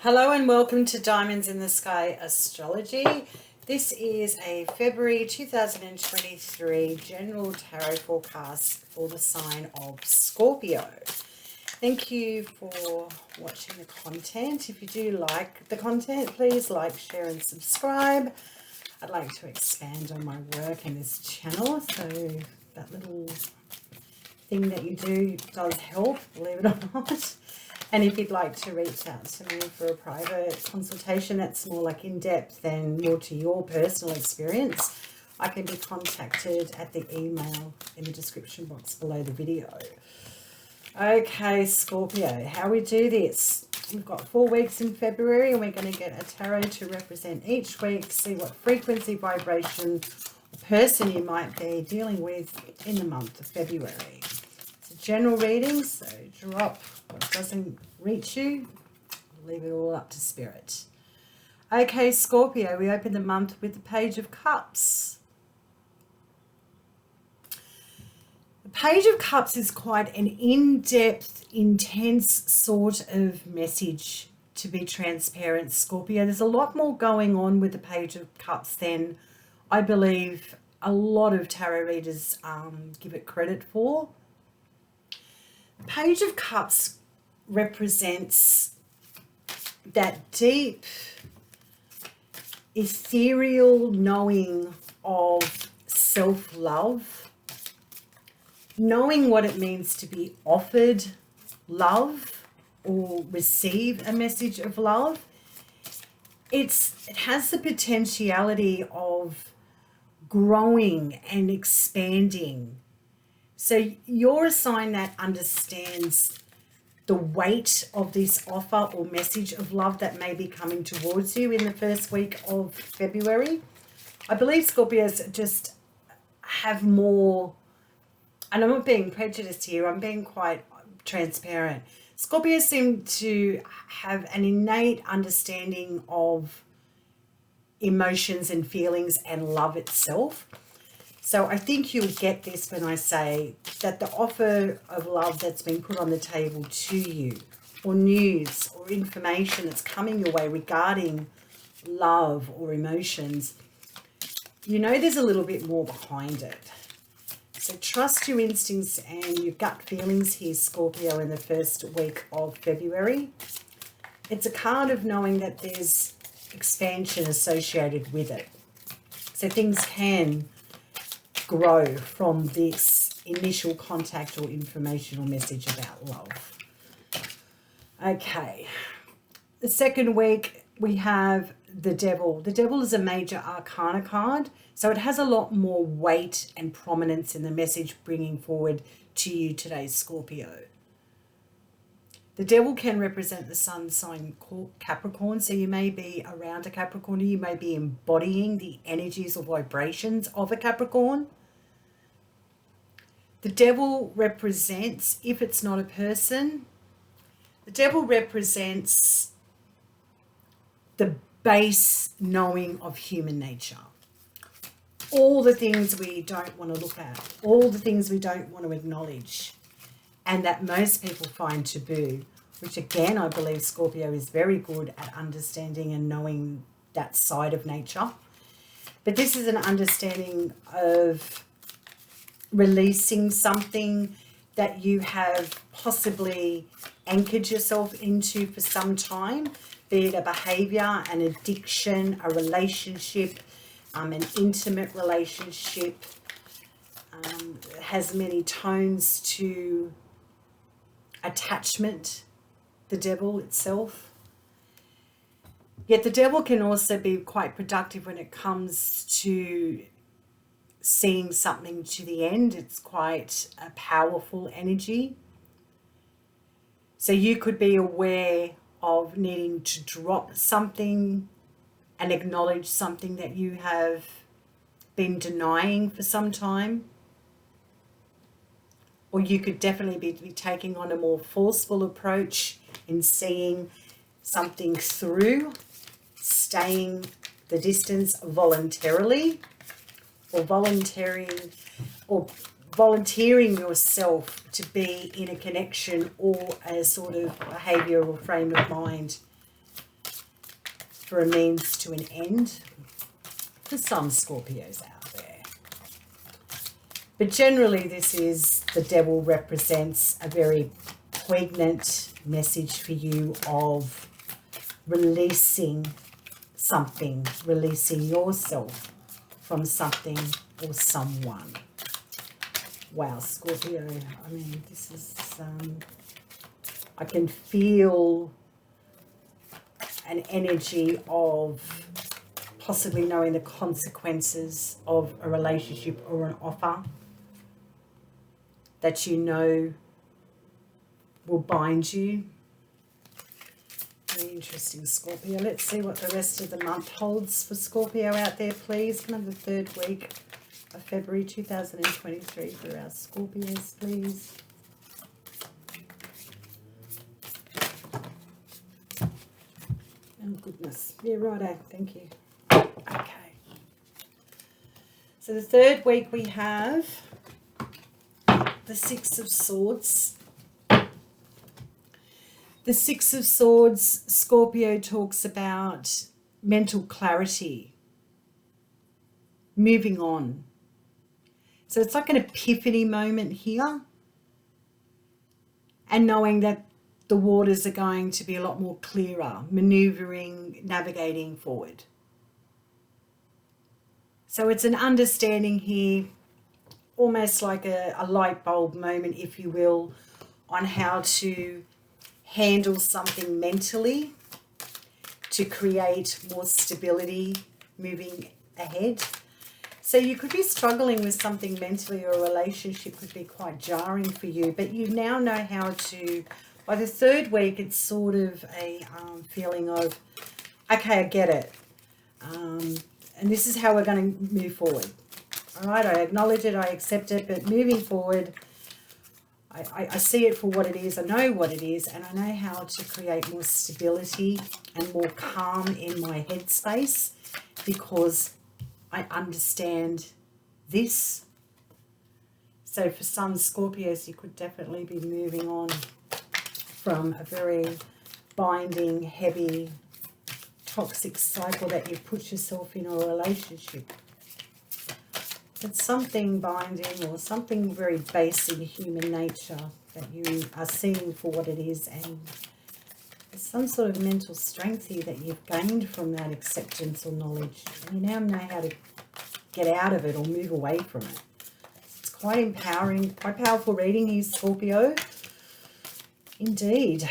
Hello and welcome to Diamonds in the Sky Astrology. This is a February 2023 general tarot forecast for the sign of Scorpio. Thank you for watching the content. If you do like the content, please like, share and subscribe. I'd like to expand on my work in this channel, so that little thing that you do does help, believe it or not. And if you'd like to reach out to me for a private consultation that's more like in-depth and more to your personal experience, I can be contacted at the email in the description box below the video. Okay, Scorpio, how we do this. We've got 4 weeks in February and we're going to get a tarot to represent each week, see what frequency, vibration, or person you might be dealing with in the month of February. General readings, so drop what doesn't reach you, leave it all up to spirit. Okay, Scorpio, we open the month with the Page of Cups. The Page of Cups is quite an in-depth, intense sort of message, to be transparent, Scorpio. There's a lot more going on with the Page of Cups than I believe a lot of tarot readers give it credit for. Page of Cups represents that deep, ethereal knowing of self-love, knowing what it means to be offered love or receive a message of love. It has the potentiality of growing and expanding. So you're a sign that understands the weight of this offer or message of love that may be coming towards you in the first week of February. I believe Scorpios just have more, and I'm not being prejudiced here, I'm being quite transparent. Scorpios seem to have an innate understanding of emotions and feelings and love itself. So I think you'll get this when I say that the offer of love that's been put on the table to you, or news or information that's coming your way regarding love or emotions, you know there's a little bit more behind it. So trust your instincts and your gut feelings here, Scorpio, in the first week of February. It's a card of knowing that there's expansion associated with it. So things can grow from this initial contact or information or message about love. Okay, the second week we have the Devil. The Devil is a major arcana card, so it has a lot more weight and prominence in the message bringing forward to you today, Scorpio. The Devil can represent the sun sign Capricorn, so you may be around a Capricorn, you may be embodying the energies or vibrations of a Capricorn. The Devil represents, if it's not a person, the Devil represents the base knowing of human nature. All the things we don't want to look at, all the things we don't want to acknowledge, and that most people find taboo, which again, I believe Scorpio is very good at understanding and knowing that side of nature. But this is an understanding of releasing something that you have possibly anchored yourself into for some time, be it a behavior, an addiction, a relationship, an intimate relationship. It has many tones to attachment, the Devil itself. Yet the Devil can also be quite productive when it comes to seeing something to the end. It's quite a powerful energy. So you could be aware of needing to drop something and acknowledge something that you have been denying for some time. Or you could definitely be taking on a more forceful approach in seeing something through, staying the distance voluntarily, or volunteering yourself to be in a connection or a sort of behavior or frame of mind for a means to an end for some Scorpios out there. But generally the devil represents a very poignant message for you of releasing something, releasing yourself from something or someone. Wow, Scorpio, I mean, this is, I can feel an energy of possibly knowing the consequences of a relationship or an offer that you know will bind you. Very interesting, Scorpio. Let's see what the rest of the month holds for Scorpio out there, please. Come on, the third week of February 2023 for our Scorpios, please. Oh, goodness. Yeah, righto. Thank you. Okay. So the third week we have the Six of Swords. The Six of Swords, Scorpio talks about mental clarity, moving on. So it's like an epiphany moment here, and knowing that the waters are going to be a lot more clearer, maneuvering, navigating forward. So it's an understanding here, almost like a light bulb moment, if you will, on how to handle something mentally to create more stability moving ahead. So you could be struggling with something mentally, or a relationship could be quite jarring for you, but you now know how to, by the third week, it's sort of a feeling of, okay, I get it. And this is how we're going to move forward. All right, I acknowledge it, I accept it, but moving forward, I see it for what it is, I know what it is, and I know how to create more stability and more calm in my headspace, because I understand this. So for some Scorpios, you could definitely be moving on from a very binding, heavy, toxic cycle that you've put yourself in a relationship. It's something binding or something very base in human nature that you are seeing for what it is, and there's some sort of mental strength here that you've gained from that acceptance or knowledge, and you now know how to get out of it or move away from it. It's quite empowering, quite powerful reading here, Scorpio. Indeed.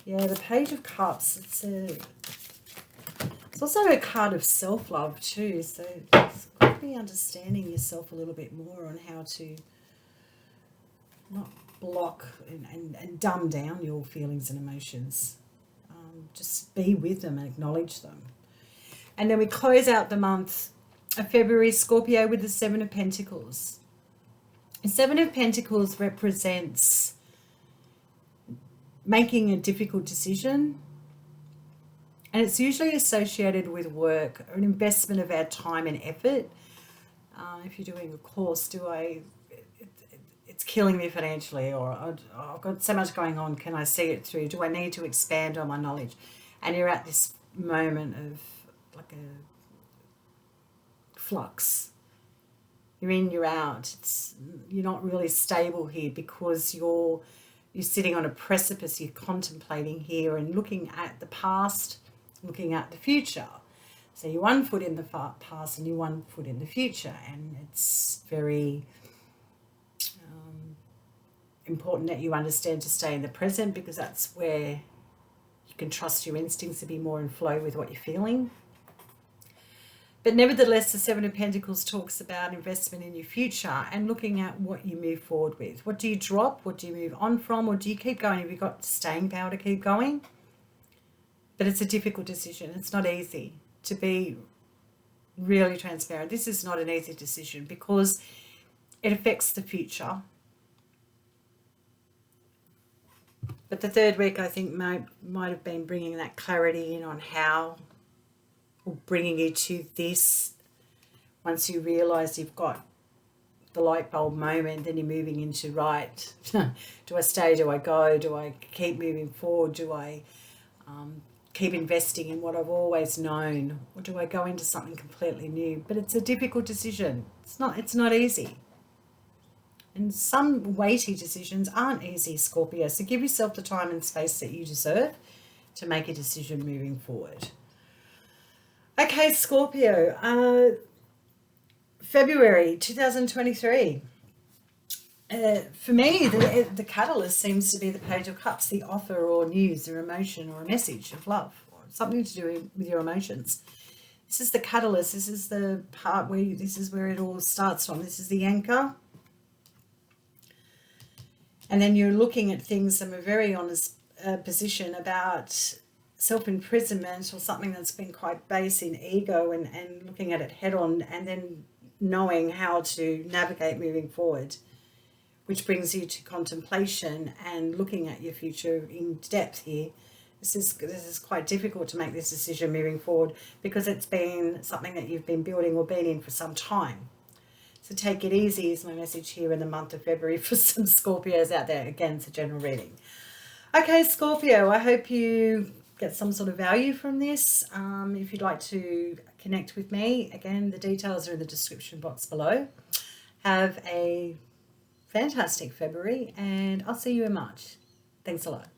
Yeah, the Page of Cups, it's also a card of self-love too, so it's got to be understanding yourself a little bit more on how to not block and dumb down your feelings and emotions. Just be with them and acknowledge them. And then we close out the month of February, Scorpio, with the Seven of Pentacles. The Seven of Pentacles represents making a difficult decision, and it's usually associated with work or an investment of our time and effort. If you're doing a course, it's killing me financially, or I've got so much going on, can I see it through? Do I need to expand on my knowledge? And you're at this moment of like a flux. You're in, you're out. You're not really stable here, because you're sitting on a precipice. You're contemplating here and looking at the past, looking at the future. So you're one foot in the past and you're one foot in the future, and it's very important that you understand to stay in the present, because that's where you can trust your instincts to be more in flow with what you're feeling. But nevertheless, the Seven of Pentacles talks about investment in your future and looking at what you move forward with. What do you drop? What do you move on from? Or do you keep going? Have you got staying power to keep going? But it's a difficult decision. It's not easy, to be really transparent. This is not an easy decision, because it affects the future. But the third week, I think, might have been bringing that clarity in on how, or bringing you to this. Once you realise you've got the light bulb moment, then you're moving into, right, do I stay, do I go, do I keep moving forward, do I keep investing in what I've always known, or do I go into something completely new? But it's a difficult decision. It's not easy. And some weighty decisions aren't easy, Scorpio. So give yourself the time and space that you deserve to make a decision moving forward. Okay, Scorpio, February 2023. For me, the catalyst seems to be the Page of Cups, the offer or news or emotion or a message of love, or something to do with your emotions. This is the catalyst. This is the part where this is where it all starts from. This is the anchor. And then you're looking at things from a very honest position about self-imprisonment or something that's been quite base in ego, and looking at it head on, and then knowing how to navigate moving forward, which brings you to contemplation and looking at your future in depth here. This is quite difficult to make this decision moving forward because it's been something that you've been building or been in for some time. So take it easy is my message here in the month of February for some Scorpios out there. Again, it's a general reading. Okay, Scorpio, I hope you get some sort of value from this. If you'd like to connect with me, again, the details are in the description box below. Have a fantastic February, and I'll see you in March. Thanks a lot.